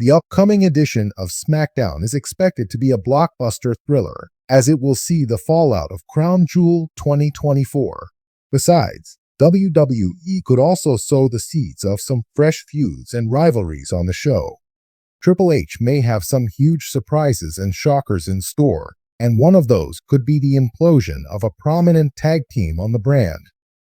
The upcoming edition of SmackDown is expected to be a blockbuster thriller, as it will see the fallout of Crown Jewel 2024. Besides, WWE could also sow the seeds of some fresh feuds and rivalries on the show. Triple H may have some huge surprises and shockers in store, and one of those could be the implosion of a prominent tag team on the brand.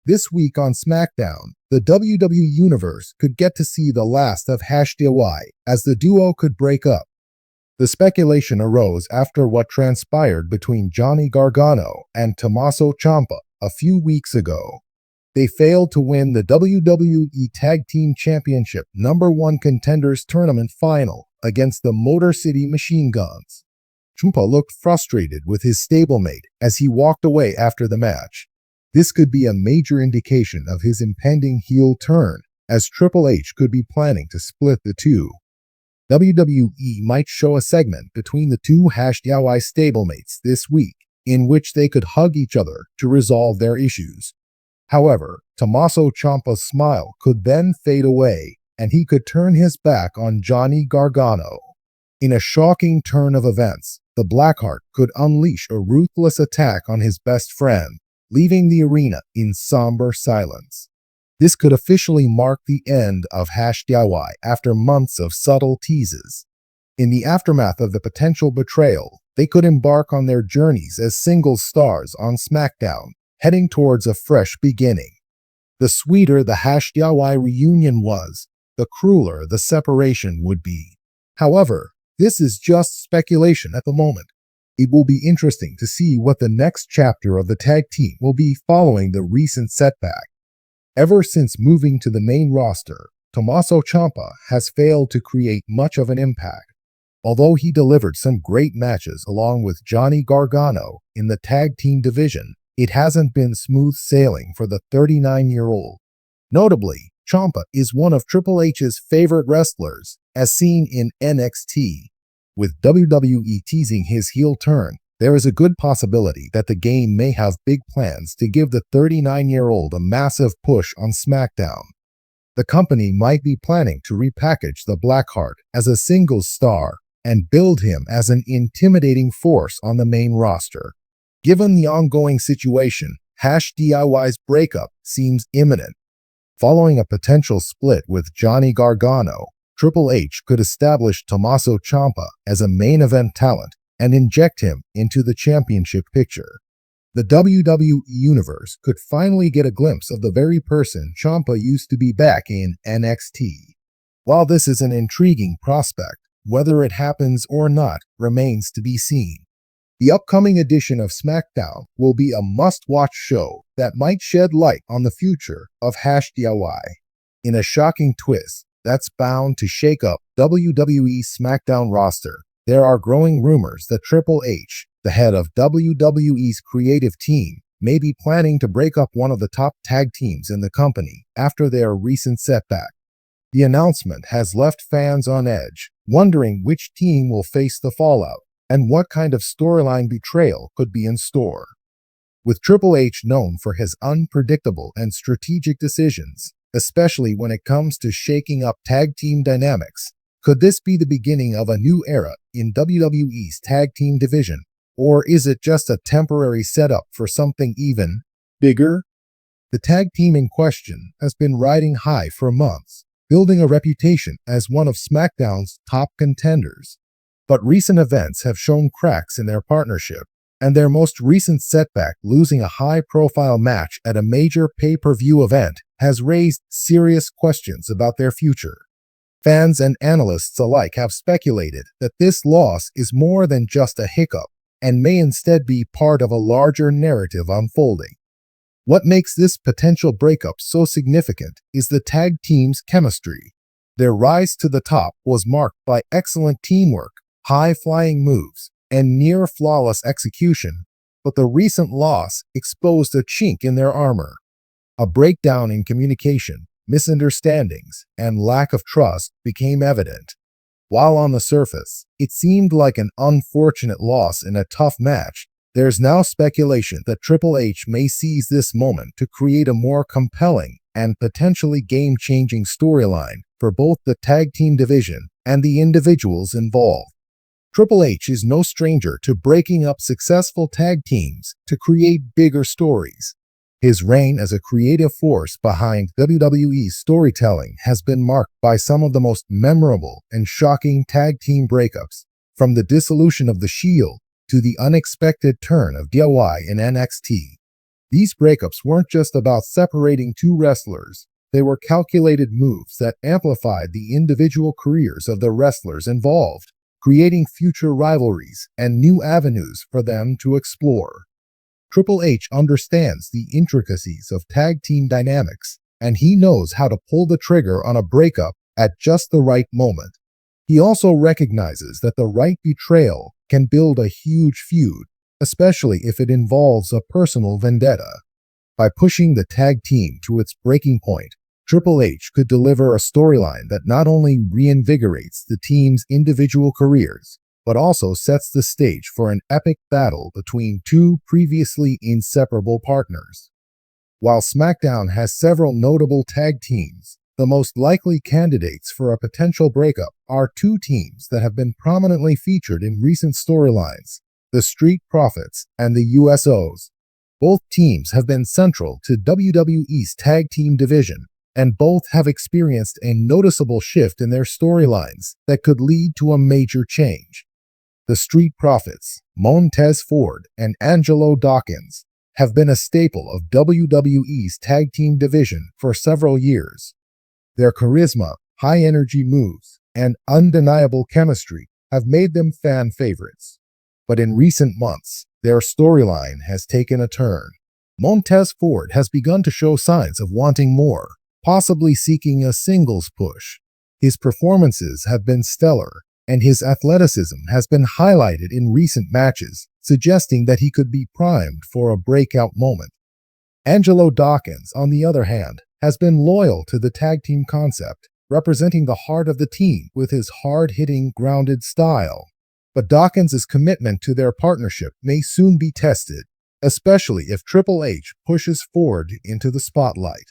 This week on SmackDown, the WWE Universe could get to see the last of Wwe, as the duo could break up. The speculation arose after what transpired between Johnny Gargano and Tommaso Ciampa a few weeks ago. They failed to win the WWE Tag Team Championship #1 Contenders Tournament final against the Motor City Machine Guns. Ciampa looked frustrated with his stablemate as he walked away after the match. This could be a major indication of his impending heel turn, as Triple H could be planning to split the two. WWE might show a segment between the two Wwe stablemates this week, in which they could hug each other to resolve their issues. However, Tommaso Ciampa's smile could then fade away, and he could turn his back on Johnny Gargano. In a shocking turn of events, the Blackheart could unleash a ruthless attack on his best friend, leaving the arena in somber silence. This could officially mark the end of Wwe after months of subtle teases. In the aftermath of the potential betrayal, they could embark on their journeys as single stars on SmackDown, heading towards a fresh beginning. The sweeter the Wwe reunion was, the crueler the separation would be. However, this is just speculation at the moment. It will be interesting to see what the next chapter of the tag team will be following the recent setback. Ever since moving to the main roster, Tommaso Ciampa has failed to create much of an impact. Although he delivered some great matches along with Johnny Gargano in the tag team division, it hasn't been smooth sailing for the 39-year-old. Notably, Ciampa is one of Triple H's favorite wrestlers, as seen in NXT. With WWE teasing his heel turn, there is a good possibility that the game may have big plans to give the 39-year-old a massive push on SmackDown. The company might be planning to repackage the Blackheart as a single star and build him as an intimidating force on the main roster. Given the ongoing situation, Wwe's breakup seems imminent. Following a potential split with Johnny Gargano, Triple H could establish Tommaso Ciampa as a main event talent and inject him into the championship picture. The WWE Universe could finally get a glimpse of the very person Ciampa used to be back in NXT. While this is an intriguing prospect, whether it happens or not remains to be seen. The upcoming edition of SmackDown will be a must-watch show that might shed light on the future of Wwe. In a shocking twist that's bound to shake up WWE SmackDown roster, there are growing rumors that Triple H, the head of WWE's creative team, may be planning to break up one of the top tag teams in the company after their recent setback. The announcement has left fans on edge, wondering which team will face the fallout and what kind of storyline betrayal could be in store. With Triple H known for his unpredictable and strategic decisions, especially when it comes to shaking up tag team dynamics, could this be the beginning of a new era in WWE's tag team division, or is it just a temporary setup for something even bigger? The tag team in question has been riding high for months, building a reputation as one of SmackDown's top contenders. But recent events have shown cracks in their partnership, and their most recent setback, losing a high-profile match at a major pay-per-view event, has raised serious questions about their future. Fans and analysts alike have speculated that this loss is more than just a hiccup and may instead be part of a larger narrative unfolding. What makes this potential breakup so significant is the tag team's chemistry. Their rise to the top was marked by excellent teamwork, high-flying moves, and near-flawless execution, but the recent loss exposed a chink in their armor. A breakdown in communication, misunderstandings, and lack of trust became evident. While on the surface, it seemed like an unfortunate loss in a tough match, there's now speculation that Triple H may seize this moment to create a more compelling and potentially game-changing storyline for both the tag team division and the individuals involved. Triple H is no stranger to breaking up successful tag teams to create bigger stories. His reign as a creative force behind WWE's storytelling has been marked by some of the most memorable and shocking tag team breakups, from the dissolution of The Shield to the unexpected turn of DIY in NXT. These breakups weren't just about separating two wrestlers. They were calculated moves that amplified the individual careers of the wrestlers involved, creating future rivalries and new avenues for them to explore. Triple H understands the intricacies of tag team dynamics, and he knows how to pull the trigger on a breakup at just the right moment. He also recognizes that the right betrayal can build a huge feud, especially if it involves a personal vendetta. By pushing the tag team to its breaking point, Triple H could deliver a storyline that not only reinvigorates the team's individual careers, but also sets the stage for an epic battle between two previously inseparable partners. While SmackDown has several notable tag teams, the most likely candidates for a potential breakup are two teams that have been prominently featured in recent storylines: the Street Profits and the USOs. Both teams have been central to WWE's tag team division, and both have experienced a noticeable shift in their storylines that could lead to a major change. The Street Profits, Montez Ford and Angelo Dawkins, have been a staple of WWE's tag team division for several years. Their charisma, high-energy moves, and undeniable chemistry have made them fan favorites. But in recent months, their storyline has taken a turn. Montez Ford has begun to show signs of wanting more, possibly seeking a singles push. His performances have been stellar, and his athleticism has been highlighted in recent matches, suggesting that he could be primed for a breakout moment. Angelo Dawkins, on the other hand, has been loyal to the tag team concept, representing the heart of the team with his hard-hitting, grounded style. But Dawkins' commitment to their partnership may soon be tested, especially if Triple H pushes Ford into the spotlight.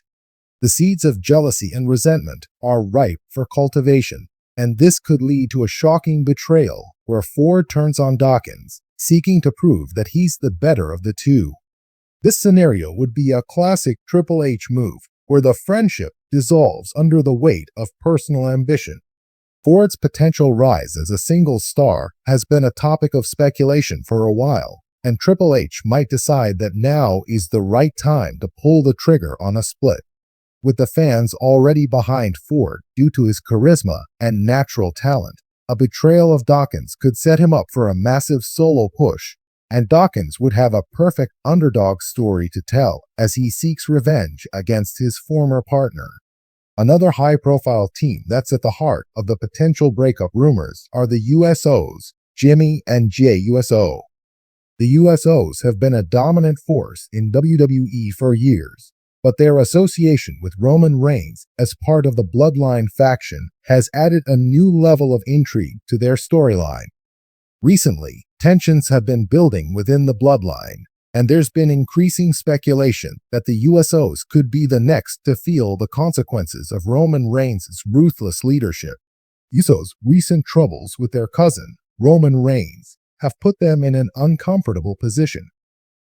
The seeds of jealousy and resentment are ripe for cultivation, and this could lead to a shocking betrayal where Ford turns on Dawkins, seeking to prove that he's the better of the two. This scenario would be a classic Triple H move, where the friendship dissolves under the weight of personal ambition. Ford's potential rise as a singles star has been a topic of speculation for a while, and Triple H might decide that now is the right time to pull the trigger on a split. With the fans already behind Ford due to his charisma and natural talent, a betrayal of Dawkins could set him up for a massive solo push, and Dawkins would have a perfect underdog story to tell as he seeks revenge against his former partner. Another high-profile team that's at the heart of the potential breakup rumors are the USOs, Jimmy and Jey Uso. The USOs have been a dominant force in WWE for years, but their association with Roman Reigns as part of the Bloodline faction has added a new level of intrigue to their storyline. Recently, tensions have been building within the Bloodline, and there's been increasing speculation that the USOs could be the next to feel the consequences of Roman Reigns' ruthless leadership. Usos' recent troubles with their cousin, Roman Reigns, have put them in an uncomfortable position.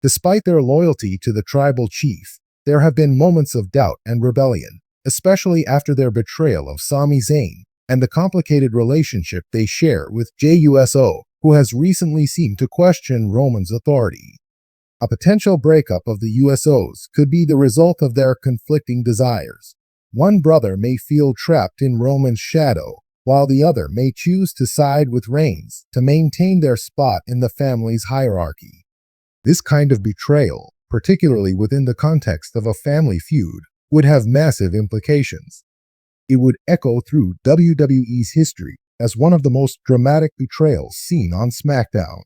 Despite their loyalty to the tribal chief, there have been moments of doubt and rebellion, especially after their betrayal of Sami Zayn and the complicated relationship they share with Jey Uso, who has recently seemed to question Roman's authority. A potential breakup of the USOs could be the result of their conflicting desires. One brother may feel trapped in Roman's shadow, while the other may choose to side with Reigns to maintain their spot in the family's hierarchy. This kind of betrayal, particularly within the context of a family feud, would have massive implications. It would echo through WWE's history as one of the most dramatic betrayals seen on SmackDown.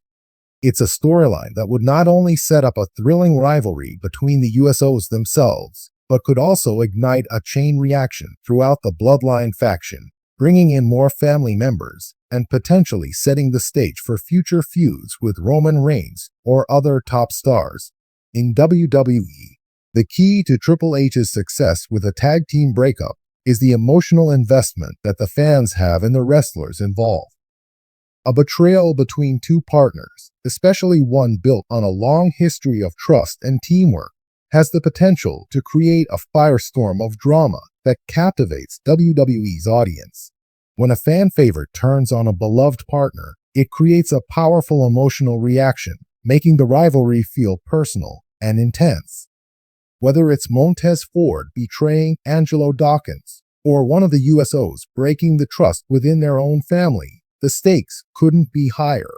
It's a storyline that would not only set up a thrilling rivalry between the USOs themselves, but could also ignite a chain reaction throughout the Bloodline faction, bringing in more family members and potentially setting the stage for future feuds with Roman Reigns or other top stars. In WWE, the key to Triple H's success with a tag team breakup is the emotional investment that the fans have in the wrestlers involved. A betrayal between two partners, especially one built on a long history of trust and teamwork, has the potential to create a firestorm of drama that captivates WWE's audience. When a fan favorite turns on a beloved partner, it creates a powerful emotional reaction, making the rivalry feel personal and intense. Whether it's Montez Ford betraying Angelo Dawkins or one of the USOs breaking the trust within their own family, the stakes couldn't be higher.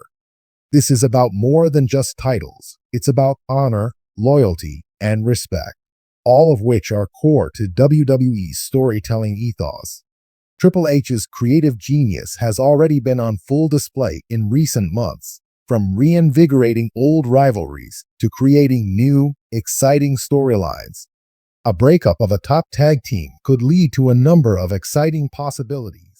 This is about more than just titles. It's about honor, loyalty, and respect, all of which are core to WWE's storytelling ethos. Triple H's creative genius has already been on full display in recent months, from reinvigorating old rivalries to creating new, exciting storylines. A breakup of a top tag team could lead to a number of exciting possibilities.